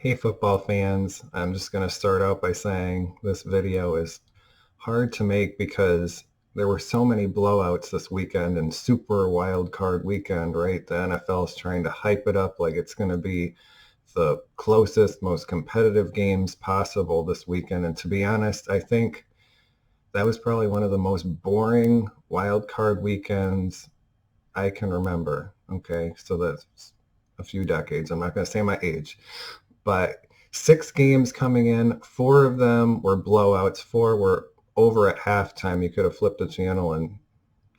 Hey football fans, I'm just going to start out by saying this video is hard to make because there were so many blowouts this weekend and super wild card weekend, right? The NFL is trying to hype it up like it's going to be the closest, most competitive games possible this weekend. And to be honest, I think that was probably one of the most boring wild card weekends I can remember. Okay, so that's a few decades. I'm not going to say my age, but six games coming in, four of them were blowouts, four were over at halftime. You could have flipped the channel and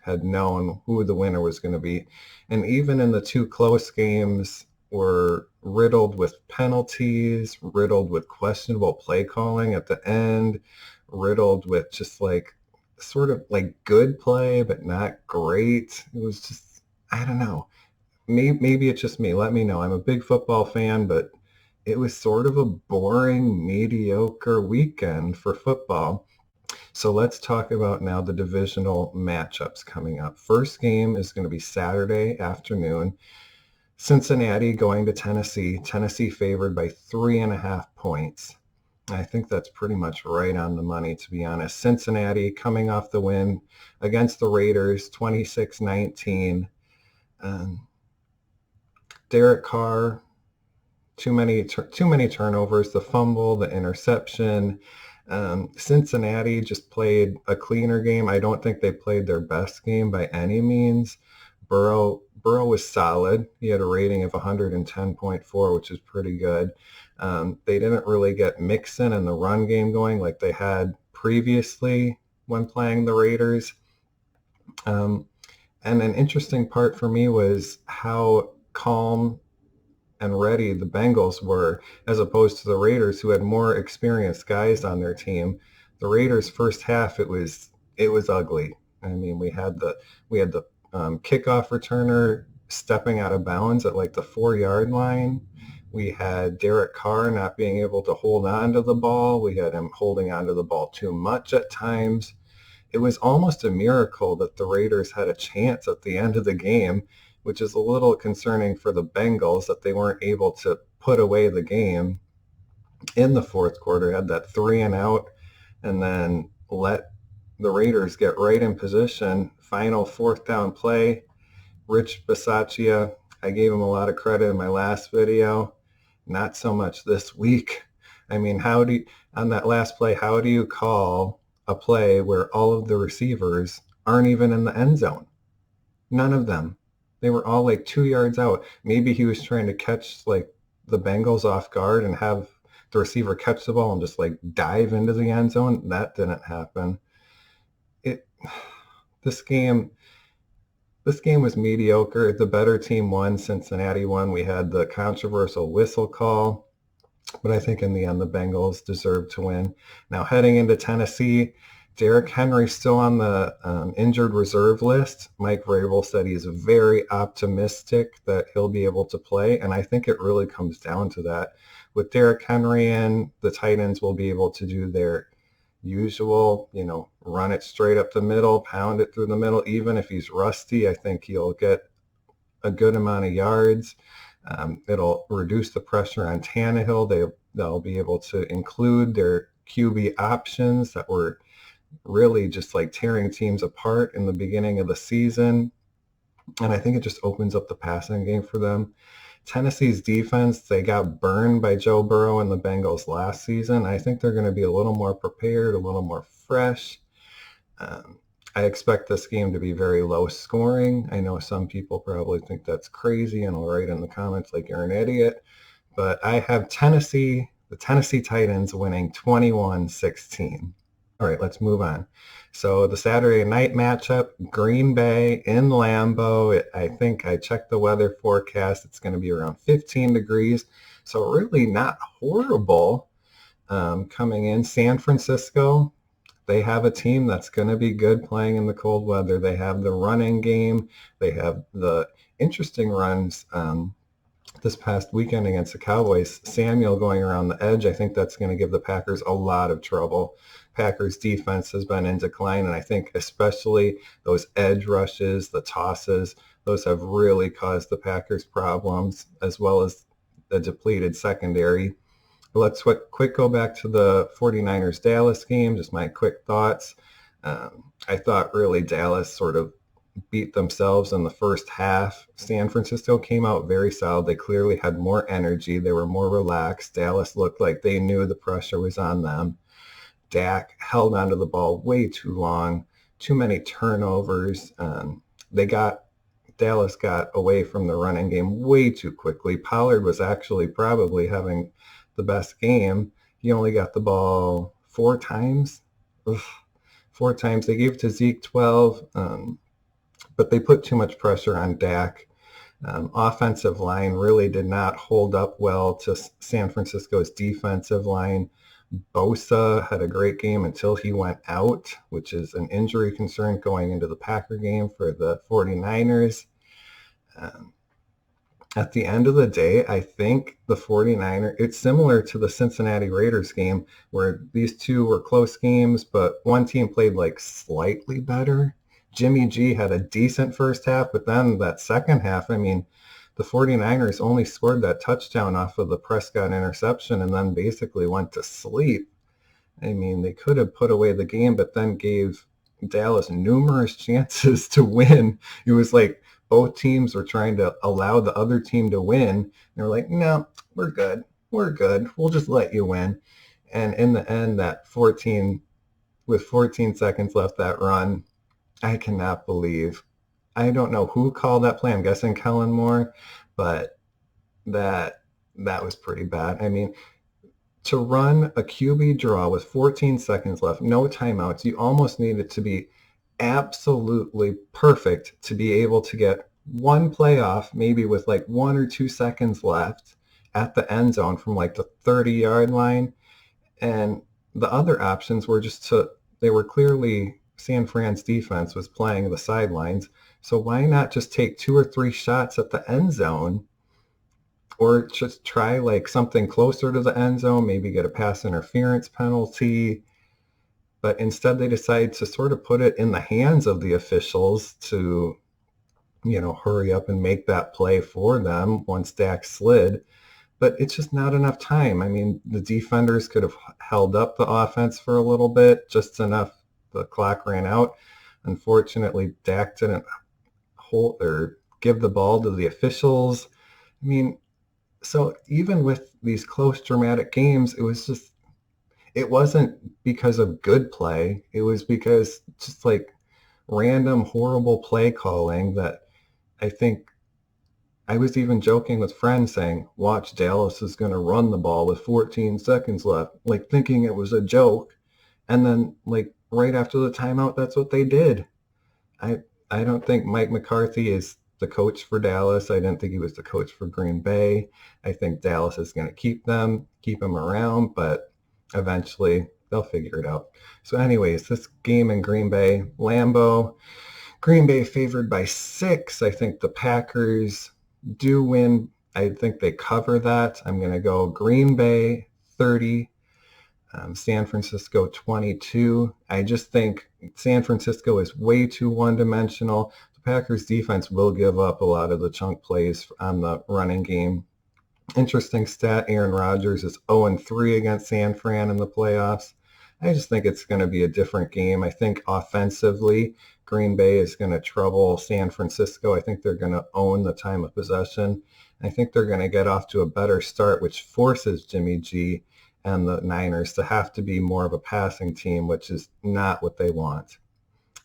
had known who the winner was going to be. And even in the two close games were riddled with penalties, riddled with questionable play calling at the end, riddled with just like sort of like good play, but not great. It was just, I don't know. Maybe it's just me. Let me know. I'm a big football fan, but it was sort of a boring, mediocre weekend for football. So let's talk about now the divisional matchups coming up. First game is going to be Saturday afternoon. Cincinnati going to Tennessee. Tennessee favored by 3.5 points. I think that's pretty much right on the money, to be honest. Cincinnati coming off the win against the Raiders, 26-19. Derek Carr, too many turnovers, the fumble, the interception. Cincinnati just played a cleaner game. I don't think they played their best game by any means. Burrow was solid. He had a rating of 110.4, which is pretty good. They didn't really get Mixon and the run game going like they had previously when playing the Raiders. And an interesting part for me was how calm and ready the Bengals were, as opposed to the Raiders, who had more experienced guys on their team. The Raiders' first half, it was ugly. I mean, we had the kickoff returner stepping out of bounds at like the 4-yard line. We had Derek Carr not being able to hold on to the ball. We had him holding on to the ball too much at times. It was almost a miracle that the Raiders had a chance at the end of the game, which is a little concerning for the Bengals that they weren't able to put away the game in the fourth quarter, had that 3-and-out, and then let the Raiders get right in position. Final fourth down play, Rich Bisaccia, I gave him a lot of credit in my last video, not so much this week. I mean, on that last play, how do you call a play where all of the receivers aren't even in the end zone? None of them. They were all like 2 yards out. Maybe he was trying to catch like the Bengals off guard and have the receiver catch the ball and just like dive into the end zone. That didn't happen. This game was mediocre. The better team won. Cincinnati won. We had the controversial whistle call, but I think in the end the Bengals deserved to win. Now heading into Tennessee, Derrick Henry still on the injured reserve list. Mike Vrabel said he's very optimistic that he'll be able to play, and I think it really comes down to that. With Derrick Henry in, the Titans will be able to do their usual, run it straight up the middle, pound it through the middle. Even if he's rusty, I think he'll get a good amount of yards. It'll reduce the pressure on Tannehill. They'll be able to include their QB options that were really just like tearing teams apart in the beginning of the season. And I think it just opens up the passing game for them. Tennessee's defense, they got burned by Joe Burrow and the Bengals last season. I think they're going to be a little more prepared, a little more fresh. I expect this game to be very low scoring. I know some people probably think that's crazy and will write in the comments like you're an idiot. But I have the Tennessee Titans winning 21-16. All right, let's move on. So the Saturday night matchup, Green Bay in Lambeau. I think I checked the weather forecast. It's going to be around 15 degrees. So really not horrible coming in. San Francisco, they have a team that's going to be good playing in the cold weather. They have the running game. They have the interesting runs this past weekend against the Cowboys. Samuel going around the edge, I think that's going to give the Packers a lot of trouble. Packers defense has been in decline, and I think especially those edge rushes, the tosses, those have really caused the Packers problems, as well as the depleted secondary. But let's quick go back to the 49ers Dallas game, just my quick thoughts. I thought really Dallas sort of beat themselves in the first half. San Francisco came out very solid. They clearly had more energy. They were more relaxed. Dallas looked like they knew the pressure was on them. Dak held onto the ball way too long, too many turnovers. Dallas got away from the running game way too quickly. Pollard was actually probably having the best game. He only got the ball 4 times. Ugh, 4 times. They gave it to Zeke 12, but they put too much pressure on Dak. Offensive line really did not hold up well to San Francisco's defensive line. Bosa had a great game until he went out, which is an injury concern going into the Packer game for the 49ers. At the end of the day, I think the 49ers, it's similar to the Cincinnati Raiders game where these two were close games, but one team played like slightly better. Jimmy G had a decent first half, but then that second half, I mean, the 49ers only scored that touchdown off of the Prescott interception and then basically went to sleep. I mean, they could have put away the game, but then gave Dallas numerous chances to win. It was like both teams were trying to allow the other team to win. They're like, no, we're good. We're good. We'll just let you win. And in the end, with 14 seconds left, that run, I cannot believe. I don't know who called that play. I'm guessing Kellen Moore, but that was pretty bad. I mean, to run a QB draw with 14 seconds left, no timeouts, you almost need it to be absolutely perfect to be able to get one play off, maybe with like 1 or 2 seconds left at the end zone from like the 30-yard line. And the other options were they were clearly, San Fran's defense was playing the sidelines. So why not just take 2 or 3 shots at the end zone, or just try like something closer to the end zone, maybe get a pass interference penalty. But instead they decided to sort of put it in the hands of the officials to, hurry up and make that play for them once Dak slid. But it's just not enough time. I mean, the defenders could have held up the offense for a little bit, just enough the clock ran out. Unfortunately, Dak didn't hold or give the ball to the officials. I mean, so even with these close, dramatic games, it wasn't because of good play. It was because just like random, horrible play calling that I think I was even joking with friends saying, watch, Dallas is going to run the ball with 14 seconds left, like thinking it was a joke. And then like right after the timeout, that's what they did. I don't think Mike McCarthy is the coach for Dallas. I didn't think he was the coach for Green Bay. I think Dallas is going to keep him around, but eventually they'll figure it out. So anyways, this game in Green Bay, Lambeau, Green Bay favored by 6. I think the Packers do win. I think they cover that. I'm going to go Green Bay 30, San Francisco 22. I just think San Francisco is way too one-dimensional. The Packers defense will give up a lot of the chunk plays on the running game. Interesting stat, Aaron Rodgers is 0-3 against San Fran in the playoffs. I just think it's going to be a different game. I think offensively, Green Bay is going to trouble San Francisco. I think they're going to own the time of possession. I think they're going to get off to a better start, which forces Jimmy G and the Niners to have to be more of a passing team, which is not what they want.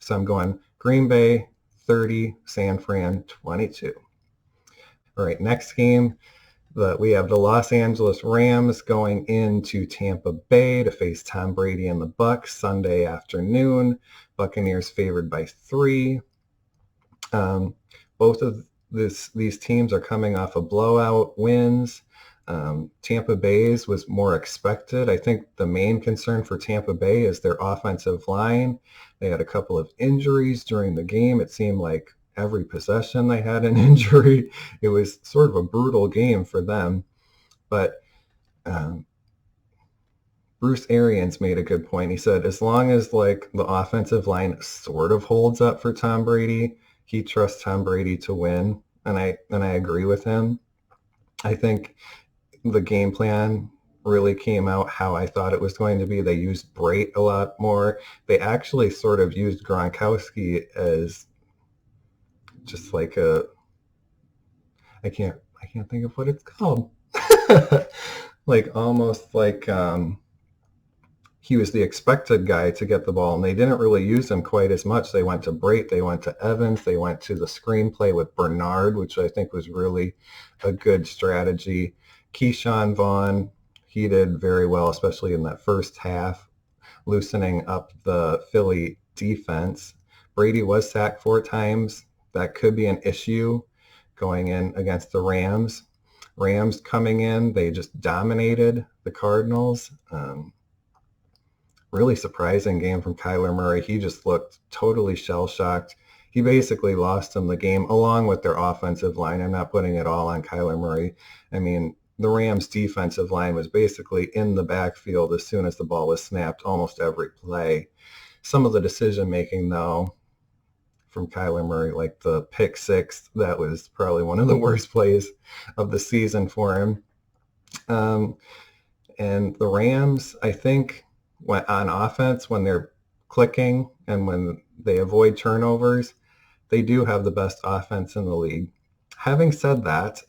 So I'm going Green Bay 30, San Fran 22. All right, next game. We have the Los Angeles Rams going into Tampa Bay to face Tom Brady and the Bucs Sunday afternoon. Buccaneers favored by 3. Both of these teams are coming off of blowout wins. Tampa Bay's was more expected. I think the main concern for Tampa Bay is their offensive line. They had a couple of injuries during the game. It seemed like every possession they had an injury. It was sort of a brutal game for them. But Bruce Arians made a good point. He said, as long as like the offensive line sort of holds up for Tom Brady, he trusts Tom Brady to win. And I agree with him. I think the game plan really came out how I thought it was going to be. They used Brait a lot more. They actually sort of used Gronkowski as just like I can't think of what it's called. Like almost like he was the expected guy to get the ball, and they didn't really use him quite as much. They went to Brait, they went to Evans, they went to the screenplay with Bernard, which I think was really a good strategy. Keyshawn Vaughn, he did very well, especially in that first half, loosening up the Philly defense. Brady was sacked 4 times. That could be an issue going in against the Rams. Rams coming in, they just dominated the Cardinals. Really surprising game from Kyler Murray. He just looked totally shell-shocked. He basically lost them the game along with their offensive line. I'm not putting it all on Kyler Murray. I mean, the Rams' defensive line was basically in the backfield as soon as the ball was snapped almost every play. Some of the decision-making, though, from Kyler Murray, like the pick six, that was probably one of the worst plays of the season for him. And the Rams, I think, on offense, when they're clicking and when they avoid turnovers, they do have the best offense in the league. Having said that,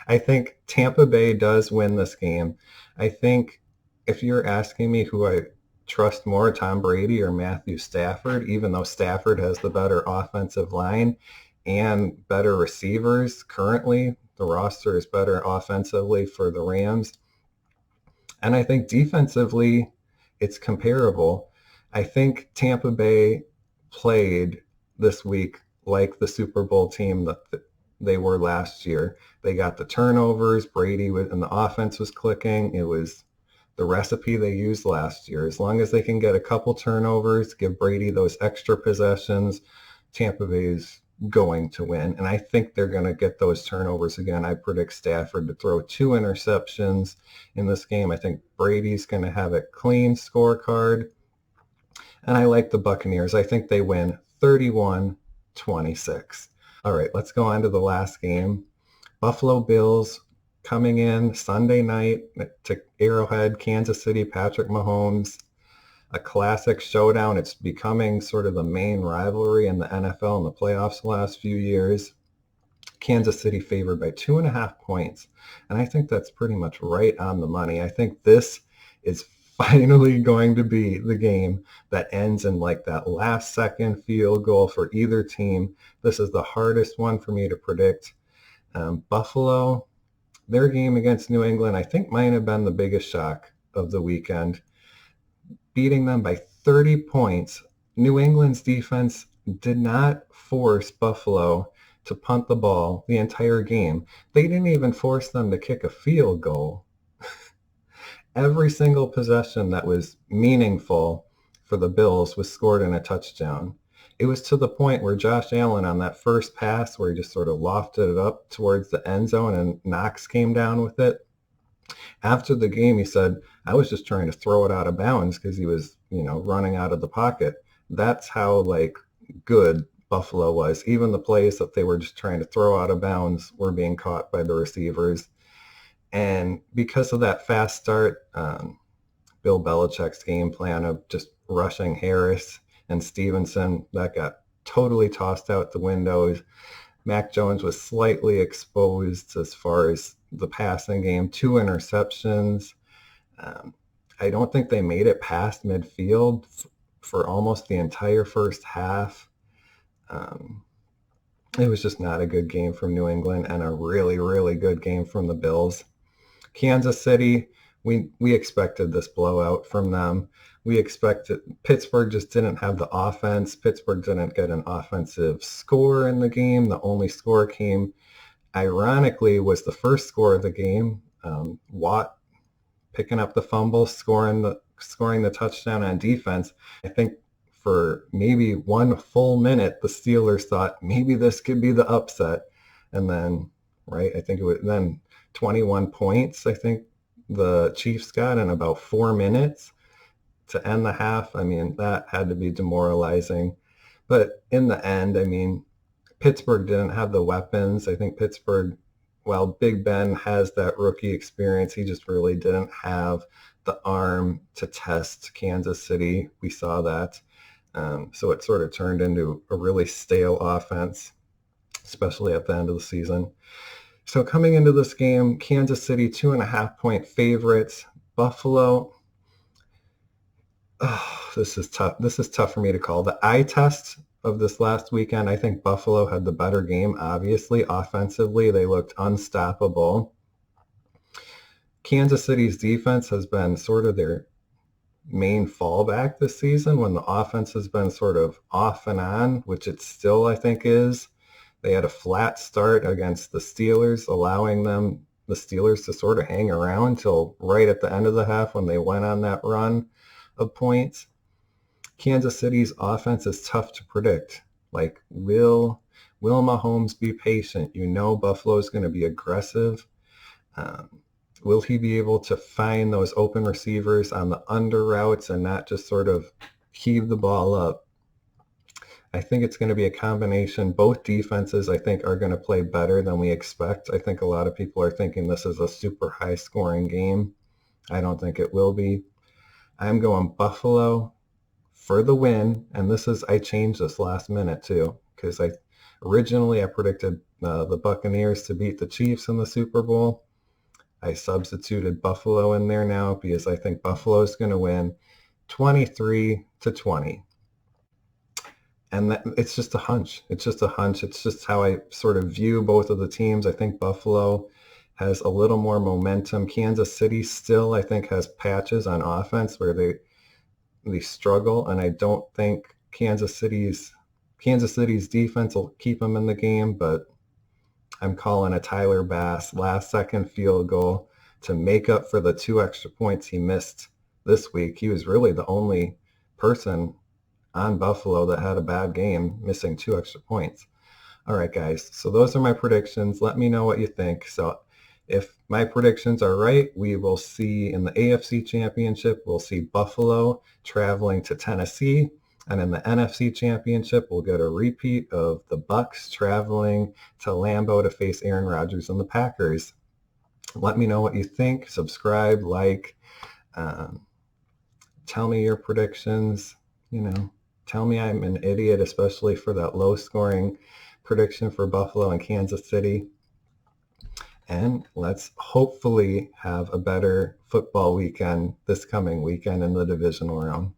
I think Tampa Bay does win this game. I think if you're asking me who I trust more, Tom Brady or Matthew Stafford, even though Stafford has the better offensive line and better receivers currently, the roster is better offensively for the Rams. And I think defensively, it's comparable. I think Tampa Bay played this week like the Super Bowl team that they were last year. They got the turnovers. Brady and the offense was clicking. It was the recipe they used last year. As long as they can get a couple turnovers, give Brady those extra possessions, Tampa Bay's going to win. And I think they're going to get those turnovers again. I predict Stafford to throw 2 interceptions in this game. I think Brady's going to have a clean scorecard. And I like the Buccaneers. I think they win 31-26. All right, let's go on to the last game. Buffalo Bills coming in Sunday night to Arrowhead, Kansas City, Patrick Mahomes. A classic showdown. It's becoming sort of the main rivalry in the NFL in the playoffs the last few years. Kansas City favored by 2.5 points. And I think that's pretty much right on the money. I think this is finally going to be the game that ends in like that last second field goal for either team. This is the hardest one for me to predict. Buffalo, their game against New England, I think might have been the biggest shock of the weekend. Beating them by 30 points. New England's defense did not force Buffalo to punt the ball the entire game. They didn't even force them to kick a field goal. Every single possession that was meaningful for the Bills was scored in a touchdown. It was to the point where Josh Allen on that first pass where he just sort of lofted it up towards the end zone and Knox came down with it. After the game, he said, I was just trying to throw it out of bounds because he was, running out of the pocket. That's how, good Buffalo was. Even the plays that they were just trying to throw out of bounds were being caught by the receivers. And because of that fast start, Bill Belichick's game plan of just rushing Harris and Stevenson, that got totally tossed out the windows. Mac Jones was slightly exposed as far as the passing game, 2 interceptions. I don't think they made it past midfield for almost the entire first half. It was just not a good game from New England and a really, really good game from the Bills. Kansas City, we expected this blowout from them. We expected Pittsburgh just didn't have the offense. Pittsburgh didn't get an offensive score in the game. The only score came, ironically, was the first score of the game. Watt picking up the fumble, scoring the touchdown on defense. I think for maybe 1 full minute, the Steelers thought maybe this could be the upset. And then, I think it was then 21 points, I think the Chiefs got in about 4 minutes to end the half. I mean, that had to be demoralizing. But in the end, Pittsburgh didn't have the weapons. I think Pittsburgh while Big Ben has that rookie experience, he just really didn't have the arm to test Kansas City. We saw that. So it sort of turned into a really stale offense, especially at the end of the season. So coming into this game, Kansas City 2.5-point favorites. Buffalo, this is tough. This is tough for me to call. The eye test of this last weekend, I think Buffalo had the better game, obviously. Offensively, they looked unstoppable. Kansas City's defense has been sort of their main fallback this season when the offense has been sort of off and on, which it still, I think, is. They had a flat start against the Steelers, allowing the Steelers to sort of hang around till right at the end of the half when they went on that run of points. Kansas City's offense is tough to predict. Like, will Mahomes be patient? You know Buffalo's going to be aggressive. Will he be able to find those open receivers on the under routes and not just sort of heave the ball up? I think it's going to be a combination. Both defenses, I think, are going to play better than we expect. I think a lot of people are thinking this is a super high-scoring game. I don't think it will be. I'm going Buffalo for the win, and I changed this last minute too, because originally I predicted the Buccaneers to beat the Chiefs in the Super Bowl. I substituted Buffalo in there now because I think Buffalo is going to win 23-20. And it's just a hunch. It's just a hunch. It's just how I sort of view both of the teams. I think Buffalo has a little more momentum. Kansas City still, I think, has patches on offense where they struggle, and I don't think Kansas City's defense will keep them in the game, but I'm calling a Tyler Bass last-second field goal to make up for the 2 extra points he missed this week. He was really the only person on Buffalo that had a bad game, missing 2 extra points. All right, guys, so those are my predictions. Let me know what you think. So if my predictions are right, we will see in the AFC Championship, we'll see Buffalo traveling to Tennessee. And in the NFC Championship, we'll get a repeat of the Bucs traveling to Lambeau to face Aaron Rodgers and the Packers. Let me know what you think. Subscribe, like, tell me your predictions. Tell me I'm an idiot, especially for that low-scoring prediction for Buffalo and Kansas City. And let's hopefully have a better football weekend this coming weekend in the divisional round.